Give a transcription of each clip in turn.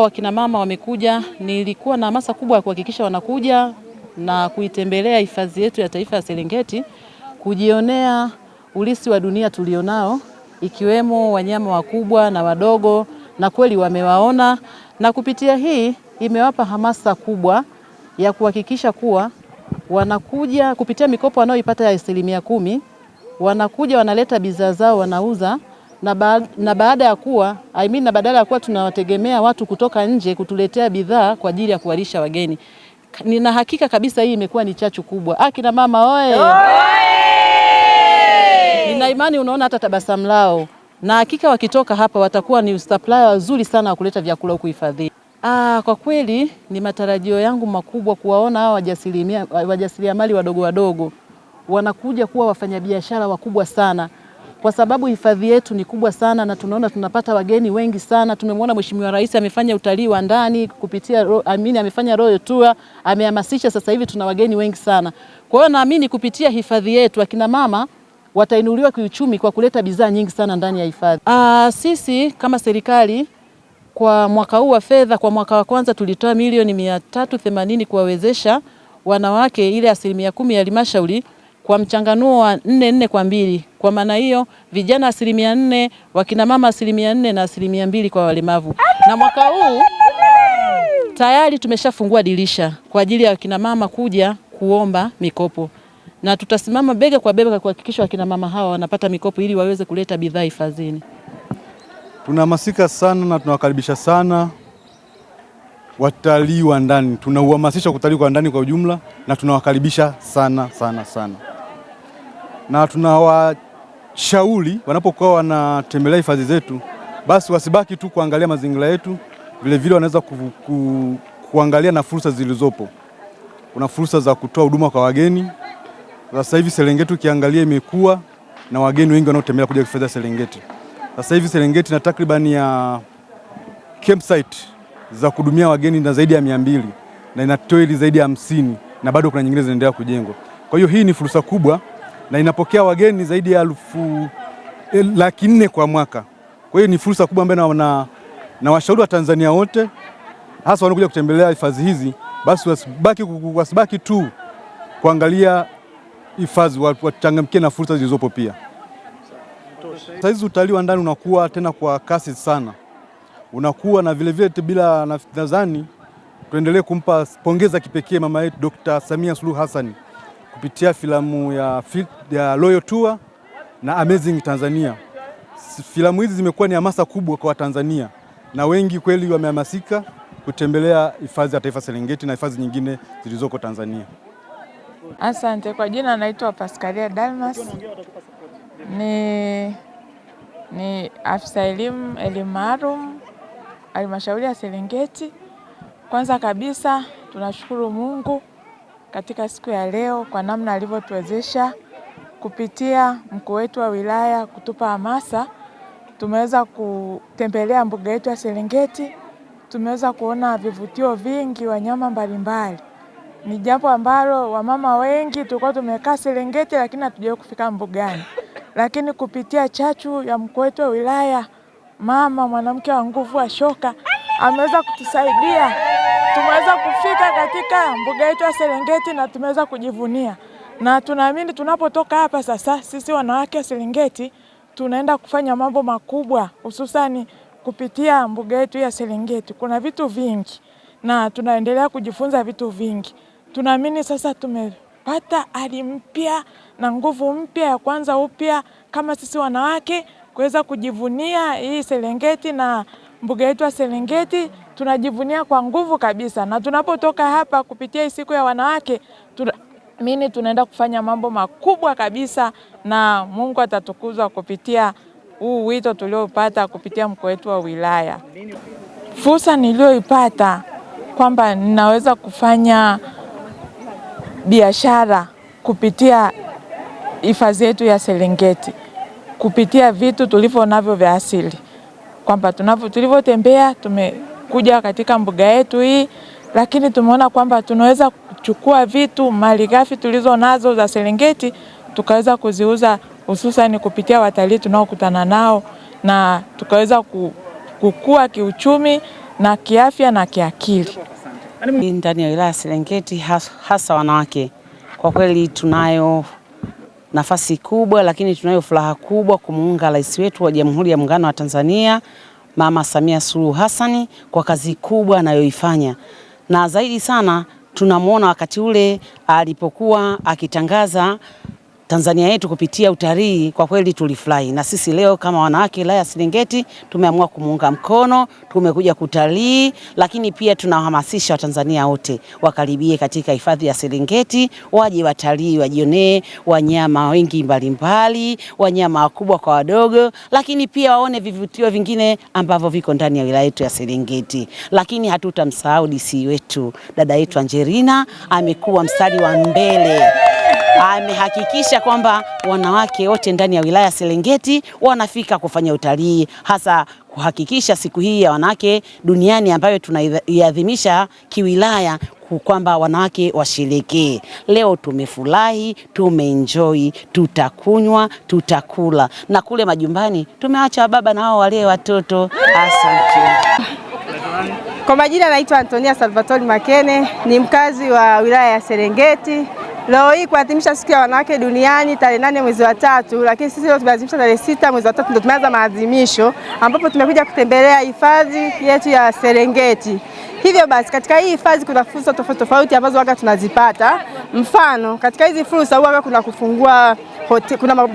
wakina mama wamekuja, nilikuwa na hamasa kubwa ya kuhakikisha wanakuja na kuitembelea hifadhi yetu ya taifa ya Serengeti, kujionea urithi wa dunia tulionao, ikiwemo wanyama wakubwa na wadogo, na kweli wamewaona, na kupitia hii imewapa hamasa kubwa ya kuhakikisha kuwa wanakuja kupitia mikopo wanaoipata ya 10%, wanakuja wanaleta bidhaa zao wanauza, na baada ya kuwa na badala ya kuwa tunawategemea watu kutoka nje kutuletea bidhaa kwa ajili ya kuwalisha wageni. Nina hakika kabisa hii imekuwa ni chachu kubwa. Akina mama oye! Nina imani unaona hata tabasamu lao, na hakika wakitoka hapa watakuwa ni supplier wazuri sana wa kuleta vyakula huku hifadhi. Kwa kweli ni matarajio yangu makubwa kuwaona hao wajasiriamali wadogo wadogo wanakuja kuwa wafanyabiashara wakubwa sana, kwa sababu hifadhi yetu ni kubwa sana na tunaona tunapata wageni wengi sana. Tumemwona Mheshimiwa Rais amefanya utalii wa ndani kupitia amefanya Royal Tour, amehamasisha, sasa hivi tuna wageni wengi sana. Kwa hiyo naamini kupitia hifadhi yetu akina mama watainuliwa kiuchumi kwa kuleta bidhaa nyingi sana ndani ya hifadhi. Sisi kama serikali kwa mwaka huu wa fedha, kwa mwaka wa kwanza tulitoa milioni 380 kuwawezesha wanawake ile 10% ya halmashauri kwa mchanganuo wa 4-4-2. Kwa maana hiyo vijana 4%, wakina mama 4% na 2% kwa walemavu. Na mwaka huu tayari tumeshafungua dirisha kwa ajili ya wakina mama kuja kuomba mikopo, na tutasimama bega kwa bega kuhakikisha wakina mama hawa wanapata mikopo ili waweze kuleta bidhaa hifadhini. Tunahamasika sana na tunawakaribisha sana watalii wa ndani. Tunauhamasisha utalii wa ndani kwa ujumla na tunawakaribisha sana sana sana. Na tunawashauri wanapokuwa wanatembelea hifadhi zetu, basi wasibaki tu kuangalia mazingira yetu, vile vile wanaweza kuangalia na fursa zilizopo. Kuna fursa za kutoa huduma kwa wageni. Sasa hivi Serengeti ukiangalia imekuwa na wageni wengi wanaotembea kuja hifadhi ya Serengeti. Sasa hivi Serengeti na takriban ya campsite za kudumia wageni na zaidi ya 200 na ina toili zaidi ya 50 na bado kuna nyingine zinaendelea kujengwa. Kwa hiyo hii ni fursa kubwa na inapokea wageni zaidi ya 400,000 kwa mwaka. Kwa hiyo ni fursa kubwa ambayo na washauri wa Tanzania wote hasa wanakuja kutembelea hifadhi hizi, basi wasibaki tu kuangalia hifadhi, wachangamkie na fursa zilizopo pia. Sasa hizi utalii wa ndani unakuwa tena kwa kasi sana. Unakuwa na vile vile bila nadhani tuendelee kumpa pongeza kipekee mama yetu Dr. Samia Suluhu Hassan kupitia filamu ya Royal Tour na Amazing Tanzania. Filamu hizi zimekuwa ni hamasa kubwa kwa Tanzania na wengi kweli wamehamasika kutembelea hifadhi ya taifa Serengeti na hifadhi nyingine zilizoko Tanzania. Asante. Kwa jina naitwa Pascalia Dalmas. Ni afisa elimu maalum halmashauri ya Serengeti. Kwanza kabisa tunashukuru Mungu katika siku ya leo kwa namna alivyotuwezesha kupitia mkuu wetu wa wilaya kutupa hamasa. Tumeweza kutembelea mbuga yetu ya Serengeti, tumeweza kuona vivutio vingi, wanyama mbalimbali. Ni jambo ambalo wamama wengi tulikuwa tumekaa Serengeti lakini hatujawahi kufika mbugani. Lakini kupitia chachu ya mkuu wetu wa wilaya, mama mwanamke wa nguvu wa shoka, ameweza kutusaidia. Tumeweza kufika katika mbuga yetu ya Serengeti na tumeweza kujivunia. Na tunaamini tunapotoka hapa sasa sisi wanawake wa Serengeti tunaenda kufanya mambo makubwa, hususani kupitia mbuga yetu ya Serengeti. Kuna vitu vingi na tunaendelea kujifunza vitu vingi. Tunaamini sasa tumepata ari mpya na nguvu mpya ya kwanza upya kama sisi wanawake kuweza kujivunia hii Serengeti na mbuga yetu ya Serengeti. Tunajivunia kwa nguvu kabisa, na tunapotoka hapa kupitia hii siku ya wanawake tunaamini tunaenda kufanya mambo makubwa kabisa na Mungu atatukuzwa kupitia huu wito tuliopata kupitia mkuu wetu wa wilaya. Fursa niliyoipata kwamba ninaweza kufanya biashara kupitia hifadhi yetu ya Serengeti, kupitia vitu tulivyo navyo vya asili, kwamba tulivyotembea tumekuja katika mbuga yetu hii, lakini tumeona kwamba tunaweza kuchukua vitu malighafi tulizo nazo za Serengeti tukaweza kuziuza, hususan kupitia watalii tunaokutana nao, na tukaweza kukua kiuchumi na kiafya na kiakili. Ndani ya wilaya Serengeti hasa wanawake, kwa kweli tunayo nafasi kubwa, lakini tunayo furaha kubwa kumuunga rais wetu wa Jamhuri ya Muungano wa Tanzania Mama Samia Suluhu Hassan kwa kazi kubwa anayoifanya, na zaidi sana tunamuona wakati ule alipokuwa akitangaza Tanzania yetu kupitia utalii. Kwa kweli tulifurahi, na sisi leo kama wanawake wilaya ya Serengeti tumeamua kumuunga mkono, tumekuja kutalii, lakini pia tunahamasisha Watanzania wote wakaribie katika hifadhi ya Serengeti, waje watalii, wajionee wanyama wengi mbalimbali, wanyama wakubwa kwa wadogo, lakini pia waone vivutio vingine ambavyo viko ndani ya wilaya yetu ya Serengeti. Lakini hatutamsahau DC wetu, dada yetu Angelina, amekuwa mstari wa mbele, amehakikisha kwamba wanawake wote ndani ya wilaya Serengeti wanafika kufanya utalii, hasa kuhakikisha siku hii ya wanawake duniani ambayo tunaiadhimisha kiwilaya, kwamba wanawake washerekee. Leo tumefurahi, tumeenjoy, tutakunywa, tutakula, na kule majumbani tumeacha baba na wao wale watoto. Asante. Kwa majina naitwa Antonia Salvatori Makene, ni mkazi wa wilaya ya Serengeti. Leo hii kuadhimisha siku ya wanawake duniani tarehe 8 mwezi wa 3, lakini sisi leo tumeadhimisha tarehe 6 mwezi wa 3 ndio tumeanza maadhimisho, ambapo tumekuja kutembelea hifadhi yetu ya Serengeti. Hivyo basi katika hii hifadhi kuna fursa tofauti tofauti ambazo waga tunazipata. Mfano, katika hizi fursa waga kuna kufungua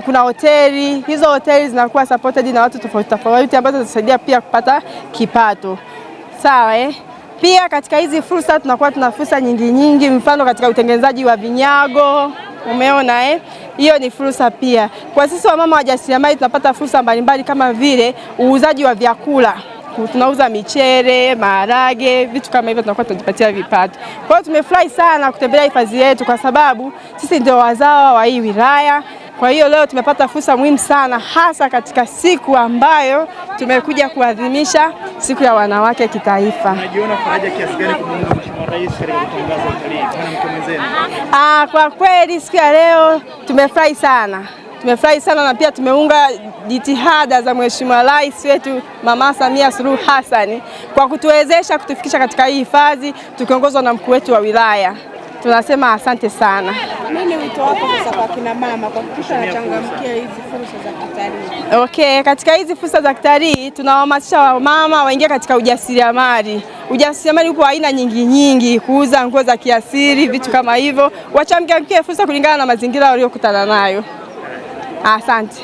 kuna hoteli. Hizo hoteli zinakuwa supported na watu tofauti tofauti ambazo zinasaidia pia kupata kipato. Sawa Pia katika hizi fursa tunakuwa tuna fursa nyingi, mfano katika utengenezaji wa vinyago, umeona hiyo ni fursa pia. Kwa sisi wamama wajasiriamali tunapata fursa mbalimbali kama vile uuzaji wa vyakula. Tunauza michele, maharage, vitu kama hivyo, tunakuwa tunajipatia vipato. Kwa hiyo tumefurahi sana kutembelea hifadhi yetu kwa sababu sisi ndio wazawa wa hii wilaya. Kwa hiyo leo tumepata fursa muhimu sana, hasa katika siku ambayo tumekuja kuadhimisha siku ya wanawake kitaifa. Unajiona faraja kiasi gani kumuunga Mheshimiwa Rais katika kutangaza utalii mwanamke mwenzenu? Kwa kweli siku ya leo tumefurahi sana. Tumefurahi sana na pia tumeunga jitihada za Mheshimiwa Rais wetu Mama Samia Suluhu Hassan kwa kutuwezesha kutufikisha katika hii hifadhi tukiongozwa na mkuu wetu wa wilaya. Tunasema asante sana. Nini wito wako kwa kina mama kwa kuhakikisha wanachangamkia hizi fursa za kitalii? Katika hizi fursa za kitalii tunawahamasisha wamama waingie katika ujasiriamali. Ujasiriamali upo aina nyingi, kuuza nguo za kiasili, vitu kama hivyo. Wachangamkie fursa kulingana na mazingira waliokutana nayo. Asante.